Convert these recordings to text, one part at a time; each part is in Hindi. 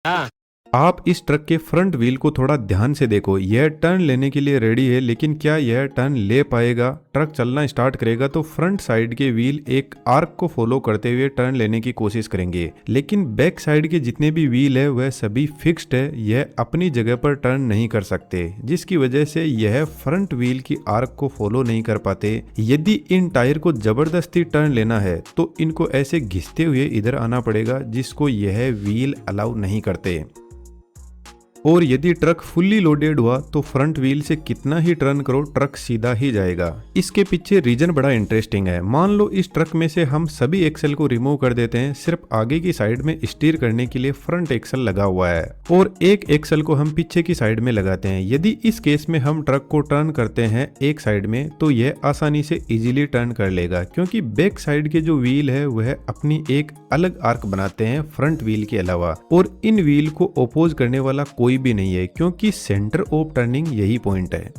हाँ। आप इस ट्रक के फ्रंट व्हील को थोड़ा ध्यान से देखो। यह टर्न लेने के लिए रेडी है, लेकिन क्या यह टर्न ले पाएगा? ट्रक चलना स्टार्ट करेगा तो फ्रंट साइड के व्हील एक आर्क को फॉलो करते हुए टर्न लेने की कोशिश करेंगे, लेकिन बैक साइड के जितने भी व्हील है वह सभी फिक्स्ड है, यह अपनी जगह पर टर्न नहीं कर सकते, जिसकी वजह से यह फ्रंट व्हील की आर्क को फॉलो नहीं कर पाते। यदि इन टायर को जबरदस्ती टर्न लेना है तो इनको ऐसे घिसते हुए इधर आना पड़ेगा, जिसको यह व्हील अलाउ नहीं करते। और यदि ट्रक फुल्ली लोडेड हुआ तो फ्रंट व्हील से कितना ही टर्न करो ट्रक सीधा ही जाएगा। इसके पीछे रीजन बड़ा इंटरेस्टिंग है। मान लो इस ट्रक में से हम सभी एक्सल को रिमूव कर देते हैं, सिर्फ आगे की साइड में स्टीयर करने के लिए फ्रंट एक्सल लगा हुआ है और एक एक्सल को हम पीछे की साइड में लगाते हैं। यदि इस केस में हम ट्रक को टर्न करते हैं एक साइड में तो यह आसानी से इजीली टर्न कर लेगा, क्योंकि बैक साइड के जो व्हील है वह अपनी एक अलग आर्क बनाते हैं फ्रंट व्हील के अलावा, और इन व्हील को अपोज करने वाला कोई भी नहीं है, क्योंकि सेंटर ऑफ टर्निंग यही पॉइंट है।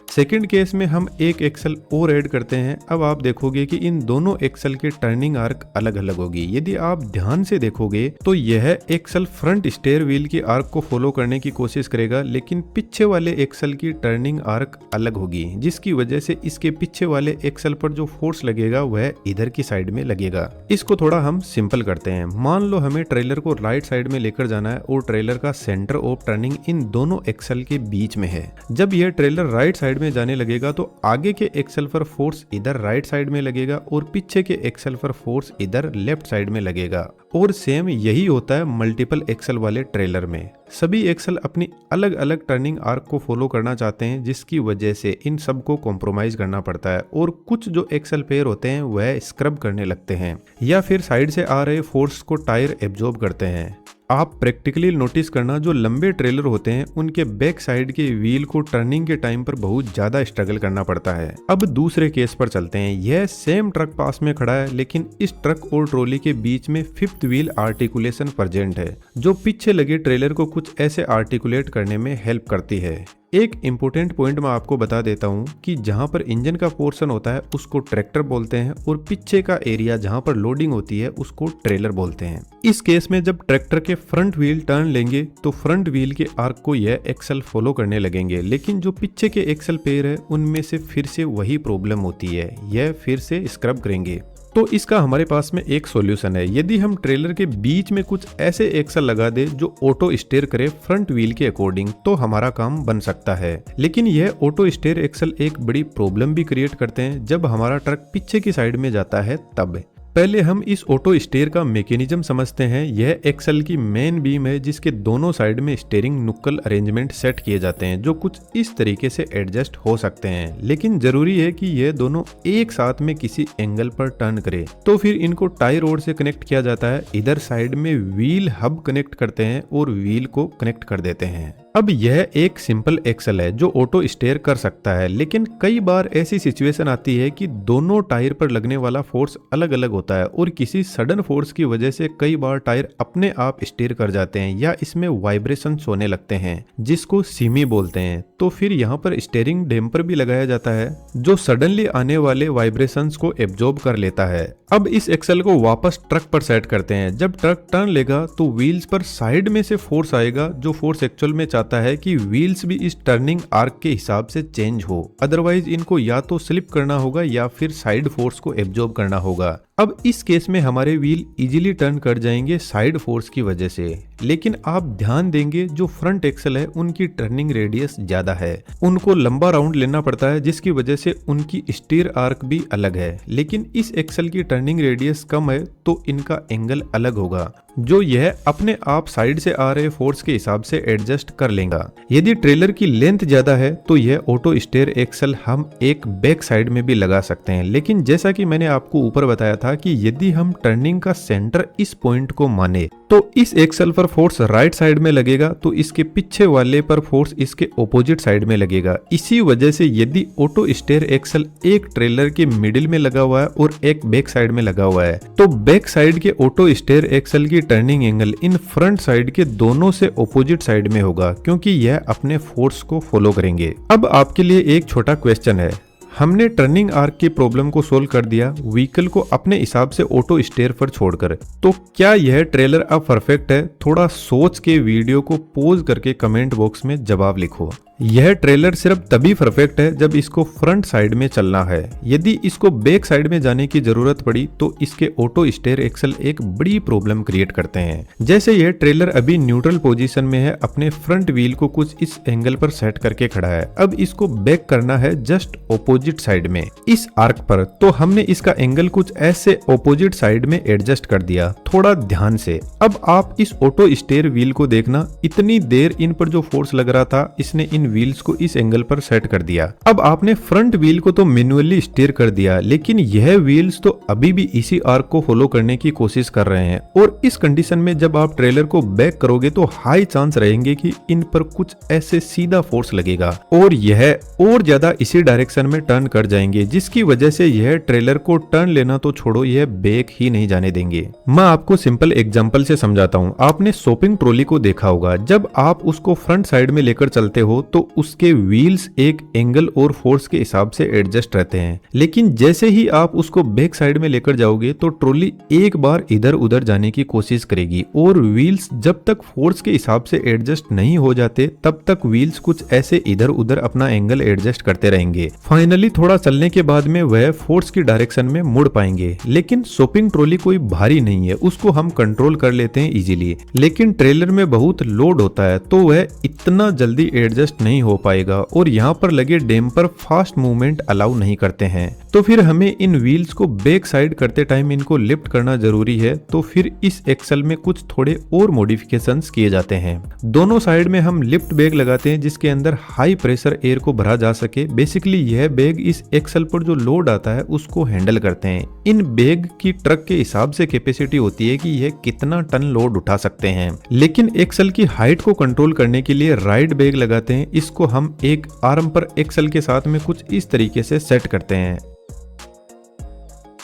सेकंड केस में हम एक एक्सल और ऐड करते हैं। अब आप देखोगे कि इन दोनों एक्सल के टर्निंग आर्क अलग अलग होगी। यदि आप ध्यान से देखोगे तो यह एक्सल फ्रंट स्टेयर व्हील की आर्क को फॉलो करने की कोशिश करेगा, लेकिन पीछे वाले एक्सल की टर्निंग आर्क अलग होगी, जिसकी वजह से इसके पीछे वाले एक्सल पर जो फोर्स लगेगा वह इधर की साइड में लगेगा। इसको थोड़ा हम सिंपल करते हैं। मान लो हमें ट्रेलर को राइट साइड में लेकर जाना है और ट्रेलर का सेंटर ऑफ टर्निंग इन दोनों एक्सल के बीच में है। जब यह ट्रेलर राइट साइड में जाने लगेगा तो आगे के एक्सल पर फोर्स इधर राइट साइड में लगेगा और पीछे के एक्सल पर फोर्स इधर लेफ्ट साइड में लगेगा। और सेम यही होता है मल्टीपल एक्सल वाले ट्रेलर में। सभी एक्सल अपनी अलग अलग टर्निंग आर्क को फॉलो करना चाहते हैं, जिसकी वजह से इन सब को कॉम्प्रोमाइज करना पड़ता है और कुछ जो एक्सल पेयर होते हैं वह स्क्रब करने लगते हैं या फिर साइड से आ रहे फोर्स को टायर एब्जॉर्ब करते हैं। आप प्रैक्टिकली नोटिस करना, जो लंबे ट्रेलर होते हैं उनके बैक साइड के व्हील को टर्निंग के टाइम पर बहुत ज्यादा स्ट्रगल करना पड़ता है। अब दूसरे केस पर चलते हैं। यह सेम ट्रक पास में खड़ा है, लेकिन इस ट्रक और ट्रॉली के बीच में फिफ्थ व्हील आर्टिकुलेशन प्रेजेंट है, जो पीछे लगे ट्रेलर को कुछ ऐसे आर्टिकुलेट करने में हेल्प करती है। एक इम्पोर्टेंट पॉइंट मैं आपको बता देता हूँ कि जहाँ पर इंजन का पोर्शन होता है उसको ट्रैक्टर बोलते हैं और पीछे का एरिया जहाँ पर लोडिंग होती है उसको ट्रेलर बोलते हैं। इस केस में जब ट्रैक्टर के फ्रंट व्हील टर्न लेंगे तो फ्रंट व्हील के आर्क को यह एक्सल फॉलो करने लगेंगे, लेकिन जो पीछे के एक्सल पेयर है उनमें से फिर से वही प्रॉब्लम होती है, यह फिर से स्क्रब करेंगे। तो इसका हमारे पास में एक सॉल्यूशन है। यदि हम ट्रेलर के बीच में कुछ ऐसे एक्सल लगा दे जो ऑटो स्टेयर करे फ्रंट व्हील के अकॉर्डिंग, तो हमारा काम बन सकता है। लेकिन यह ऑटो स्टेयर एक्सल एक बड़ी प्रॉब्लम भी क्रिएट करते हैं जब हमारा ट्रक पीछे की साइड में जाता है तब। पहले हम इस ऑटो स्टेयर का मैकेनिज्म समझते हैं। यह एक्सल की मेन बीम है जिसके दोनों साइड में स्टीयरिंग नुक्कल अरेंजमेंट सेट किए जाते हैं, जो कुछ इस तरीके से एडजस्ट हो सकते हैं, लेकिन जरूरी है कि यह दोनों एक साथ में किसी एंगल पर टर्न करे। तो फिर इनको टाई रोड से कनेक्ट किया जाता है। इधर साइड में व्हील हब कनेक्ट करते हैं और व्हील को कनेक्ट कर देते हैं। अब यह एक सिंपल एक्सल है जो ऑटो स्टेयर कर सकता है, लेकिन कई बार ऐसी सिचुएशन आती है कि दोनों टायर पर लगने वाला फोर्स अलग अलग होता है और किसी सडन फोर्स की वजह से कई बार टायर अपने आप स्टेयर कर जाते हैं या इसमें वाइब्रेशंस होने लगते हैं, जिसको सिमी बोलते हैं। तो फिर यहाँ पर स्टीयरिंग डैम्पर भी लगाया जाता है जो सडनली आने वाले वाइब्रेशंस को एब्जॉर्ब कर लेता है। अब इस एक्सल को वापस ट्रक पर सेट करते हैं। जब ट्रक टर्न लेगा तो व्हील्स पर साइड में से फोर्स आएगा, जो फोर्स एक्चुअल में चाहता है कि व्हील्स भी इस टर्निंग आर्क के हिसाब से चेंज हो, अदरवाइज इनको या तो स्लिप करना होगा या फिर साइड फोर्स को एब्जॉर्ब करना होगा। अब इस केस में हमारे व्हील इजीली टर्न कर जाएंगे साइड फोर्स की वजह से, लेकिन आप ध्यान देंगे जो फ्रंट एक्सल है उनकी टर्निंग रेडियस ज्यादा है, उनको लंबा राउंड लेना पड़ता है, जिसकी वजह से उनकी स्टीयर आर्क भी अलग है। लेकिन इस एक्सल की टर्निंग रेडियस कम है तो इनका एंगल अलग होगा, जो यह अपने आप साइड से आ रहे फोर्स के हिसाब से एडजस्ट कर लेगा। यदि ट्रेलर की लेंथ ज्यादा है तो यह ऑटो स्टेयर एक्सल हम एक बैक साइड में भी लगा सकते हैं, लेकिन जैसा कि मैंने आपको ऊपर बताया था कि यदि हम टर्निंग का सेंटर इस पॉइंट को माने तो इस एक्सल पर फोर्स राइट साइड में लगेगा तो इसके पीछे वाले पर फोर्स इसके ऑपोजिट साइड में लगेगा। इसी वजह से यदि ऑटो स्टेयर एक्सल एक ट्रेलर के मिडिल में लगा हुआ है और एक बैक साइड में लगा हुआ है तो बैक साइड के ऑटो स्टेयर एक्सल की turning angle in front side के दोनों से ऑपोजिट साइड में होगा, क्योंकि यह अपने फोर्स को फॉलो करेंगे। अब आपके लिए एक छोटा क्वेश्चन है, हमने टर्निंग आर्क की प्रॉब्लम को सोल्व कर दिया व्हीकल को अपने हिसाब से ऑटो स्टेयर पर छोड़कर। तो क्या यह ट्रेलर अब परफेक्ट है? थोड़ा सोच के वीडियो को पॉज करके कमेंट बॉक्स में जवाब लिखो। यह ट्रेलर सिर्फ तभी परफेक्ट है जब इसको फ्रंट साइड में चलना है। यदि इसको बैक साइड में जाने की जरूरत पड़ी तो इसके ऑटो स्टेयर एक्सल एक बड़ी प्रॉब्लम क्रिएट करते हैं। जैसे यह ट्रेलर अभी न्यूट्रल पोजीशन में है, अपने फ्रंट व्हील को कुछ इस एंगल पर सेट करके खड़ा है। अब इसको बैक करना है जस्ट ऑपोजिट साइड में इस आर्क पर, तो हमने इसका एंगल कुछ ऐसे ऑपोजिट साइड में एडजस्ट कर दिया। थोड़ा ध्यान से अब आप इस ऑटो स्टेयर व्हील को देखना, इतनी देर इन पर जो फोर्स लग रहा था इसने इन व्हील्स को इस एंगल पर सेट कर दिया। अब आपने फ्रंट व्हील को तो मैन्युअली स्टीयर कर दिया, लेकिन यह व्हील्स तो अभी भी इसी आर्क को फॉलो करने की कोशिश कर रहे हैं। और इस कंडीशन में जब आप ट्रेलर को बैक करोगे तो हाई चांस रहेंगे कि इन पर कुछ ऐसे सीधा फोर्स लगेगा और यह और ज्यादा इसी डायरेक्शन में टर्न कर जाएंगे, जिसकी वजह से यह ट्रेलर को टर्न लेना तो छोड़ो, यह बैक ही नहीं जाने देंगे। मैं आपको सिंपल एग्जांपल से समझाता हूँ। आपने शॉपिंग ट्रॉली को देखा होगा, जब आप उसको फ्रंट साइड में लेकर चलते हो तो उसके व्हील्स एक एंगल और फोर्स के हिसाब से एडजस्ट रहते हैं, लेकिन जैसे ही आप उसको बैक साइड में लेकर जाओगे तो ट्रॉली एक बार इधर उधर जाने की कोशिश करेगी और व्हील्स जब तक फोर्स के हिसाब से एडजस्ट नहीं हो जाते तब तक व्हील्स कुछ ऐसे इधर उधर अपना एंगल एडजस्ट करते रहेंगे। फाइनली थोड़ा चलने के बाद में वह फोर्स की डायरेक्शन में मुड़ पाएंगे। लेकिन शॉपिंग ट्रॉली कोई भारी नहीं है, उसको हम कंट्रोल कर लेते हैं इजीली, लेकिन ट्रेलर में बहुत लोड होता है तो वह इतना जल्दी एडजस्ट नहीं हो पाएगा और यहाँ पर लगे डैम्पर फास्ट मूवमेंट अलाउ नहीं करते हैं। तो फिर हमें इन व्हील्स को बैक साइड करते टाइम इनको लिफ्ट करना जरूरी है। तो फिर इस एक्सल में कुछ थोड़े और मॉडिफिकेशंस किए जाते हैं। दोनों साइड में हम लिफ्ट बैग लगाते हैं जिसके अंदर हाई प्रेशर एयर को भरा जा सके। बेसिकली यह बैग इस एक्सल पर जो लोड आता है उसको हैंडल करते हैं। इन बैग की ट्रक के हिसाब से कैपेसिटी होती है कि यह कितना टन लोड उठा सकते हैं, लेकिन एक्सल की हाइट को कंट्रोल करने के लिए राइड बैग लगाते हैं। इसको हम एक आर्म पर एक्सल के साथ में कुछ इस तरीके से सेट करते हैं।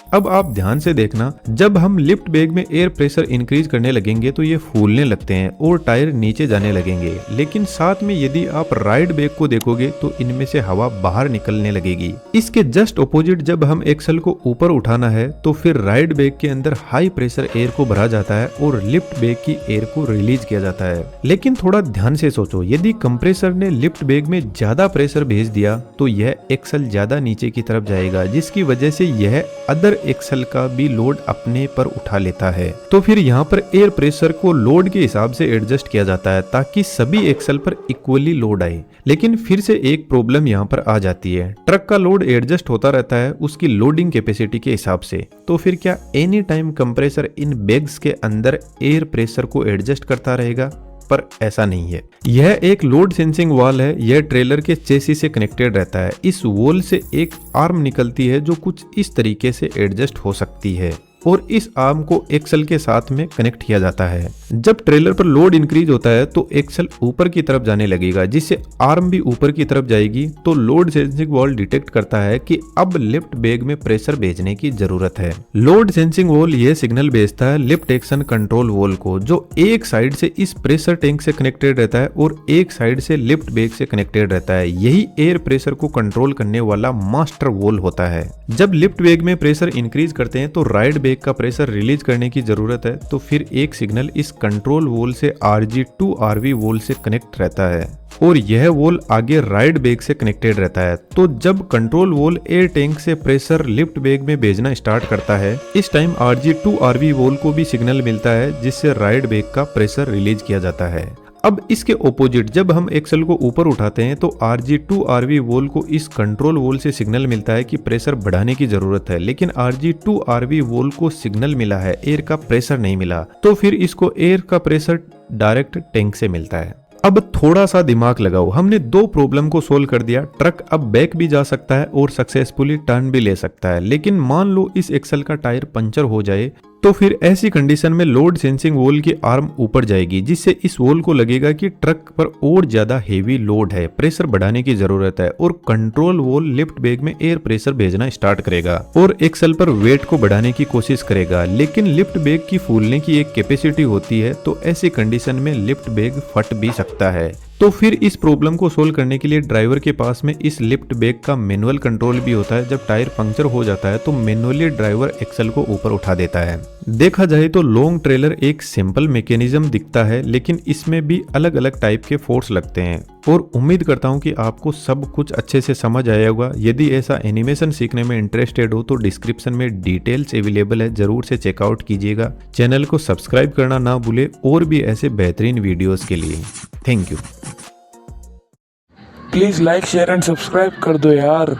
अब आप ध्यान से देखना, जब हम लिफ्ट बैग में एयर प्रेशर इंक्रीज करने लगेंगे तो ये फूलने लगते हैं और टायर नीचे जाने लगेंगे, लेकिन साथ में यदि आप राइड बैग को देखोगे तो इनमें से हवा बाहर निकलने लगेगी। इसके जस्ट ऑपोजिट जब हम एक्सल को ऊपर उठाना है तो फिर राइड बैग के अंदर हाई प्रेशर एयर को भरा जाता है और लिफ्ट बैग की एयर को रिलीज किया जाता है। लेकिन थोड़ा ध्यान से सोचो, यदि कंप्रेसर ने लिफ्ट बैग में ज्यादा प्रेशर भेज दिया तो यह एक्सल ज्यादा नीचे की तरफ जाएगा, जिसकी वजह से यह अदर एक्सल का भी लोड अपने पर उठा लेता है। तो फिर यहाँ पर एयर प्रेशर को लोड के हिसाब से एडजस्ट किया जाता है ताकि सभी एक्सल पर इक्वली लोड आए। लेकिन फिर से एक प्रॉब्लम यहाँ पर आ जाती है, ट्रक का लोड एडजस्ट होता रहता है उसकी लोडिंग कैपेसिटी के हिसाब से। तो फिर क्या एनी टाइम कंप्रेसर इन बैग्स के अंदर एयर प्रेशर को एडजस्ट करता रहेगा? पर ऐसा नहीं है। यह एक लोड सेंसिंग वॉल है, यह ट्रेलर के चेसी से कनेक्टेड रहता है। इस वॉल से एक आर्म निकलती है जो कुछ इस तरीके से एडजस्ट हो सकती है और इस आर्म को एक्सल के साथ में कनेक्ट किया जाता है। जब ट्रेलर पर लोड इंक्रीज होता है तो एक्सल ऊपर की तरफ जाने लगेगा, जिससे आर्म भी ऊपर की तरफ जाएगी। तो लोड सेंसिंग वॉल डिटेक्ट करता है कि अब लिफ्ट बैग में प्रेशर भेजने की जरूरत है। लोड सेंसिंग वॉल यह सिग्नल भेजता है लिफ्ट एक्शन कंट्रोल वॉल को, जो एक साइड से इस प्रेशर टैंक से कनेक्टेड रहता है और एक साइड से लिफ्ट बैग से कनेक्टेड रहता है। यही एयर प्रेशर को कंट्रोल करने वाला मास्टर वॉल होता है। जब लिफ्ट बैग में प्रेशर इंक्रीज करते हैं तो राइड बैग का प्रेशर रिलीज करने की जरूरत है। तो फिर एक सिग्नल इस कंट्रोल वॉल से RG2RV वॉल से कनेक्ट रहता है और यह वॉल आगे राइड बैग से कनेक्टेड रहता है। तो जब कंट्रोल वॉल एयर टैंक से प्रेशर लिफ्ट बैग में भेजना स्टार्ट करता है, इस टाइम RG2RV वॉल को भी सिग्नल मिलता है जिससे राइड बैग का प्रेशर रिलीज किया जाता है। अब इसके ओपोजिट जब हम एक्सल को ऊपर उठाते हैं तो RG2RV वॉल को इस कंट्रोल वॉल से सिग्नल मिलता है कि प्रेशर बढ़ाने की जरूरत है, लेकिन RG2RV वॉल को सिग्नल मिला है, एयर का प्रेशर नहीं मिला। तो फिर इसको एयर का प्रेशर डायरेक्ट टैंक से मिलता है। अब थोड़ा सा दिमाग लगाओ, हमने दो प्रॉब्लम को सोल्व कर दिया। ट्रक अब बैक भी जा सकता है और सक्सेसफुली टर्न भी ले सकता है, लेकिन मान लो इस एक्सल का टायर पंचर हो जाए तो फिर ऐसी कंडीशन में लोड सेंसिंग वॉल की आर्म ऊपर जाएगी, जिससे इस वॉल को लगेगा कि ट्रक पर और ज्यादा हेवी लोड है, प्रेशर बढ़ाने की जरूरत है और कंट्रोल वॉल लिफ्ट बैग में एयर प्रेशर भेजना स्टार्ट करेगा और एक्सल पर वेट को बढ़ाने की कोशिश करेगा। लेकिन लिफ्ट बैग की फूलने की एक कैपेसिटी होती है, तो ऐसी कंडीशन में लिफ्ट बैग फट भी सकता है। तो फिर इस प्रॉब्लम को सोल्व करने के लिए ड्राइवर के पास में इस लिफ्ट ब्रेक का मैनुअल कंट्रोल भी होता है। जब टायर पंक्चर हो जाता है तो मैनुअली ड्राइवर एक्सल को ऊपर उठा देता है। देखा जाए तो लॉन्ग ट्रेलर एक सिंपल मैकेनिज्म दिखता है, लेकिन इसमें भी अलग अलग टाइप के फोर्स लगते हैं और उम्मीद करता हूं कि आपको सब कुछ अच्छे से समझ आया होगा। यदि ऐसा एनिमेशन सीखने में इंटरेस्टेड हो तो डिस्क्रिप्शन में डिटेल्स अवेलेबल है, जरूर से चेकआउट कीजिएगा। चैनल को सब्सक्राइब करना ना भूले और भी ऐसे बेहतरीन वीडियोस के लिए। Thank you. Please like share and subscribe कर दो यार।